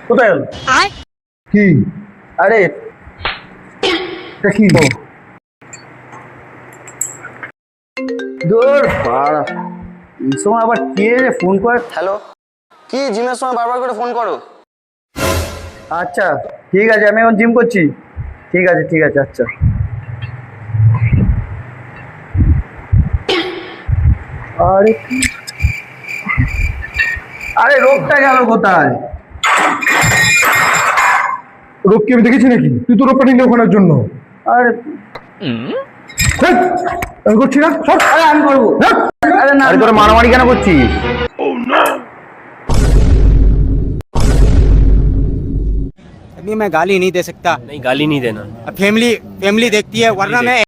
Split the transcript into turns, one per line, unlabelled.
কোথায় গেল? কি? আরে এটা কি? দূর বাড়া, এই সময় আবার কে রে ফোন করে?
হ্যালো, কি জিমের সময় বারবার করে ফোন করো?
আচ্ছা ঠিক আছে, আমি এখন জিম করছি। ঠিক আছে ঠিক আছে, আচ্ছা। আরে আরে রোগটা গেল কোথায়?
রোগ কি আমি দেখেছি নাকি? তুই তো রোগটা নিলে ওখানের জন্য।
আরে
ধ্যাৎ, আমি করছি না, সব।
আরে আমি করবো।
ধ্যাৎ।
আরে না,
আরে তোরা মারামারি কেন করছিস?
अभी मैं गाली नहीं दे सकता।
नहीं गाली नहीं देना।
फैमिली फैमिली देखती है वरना मैं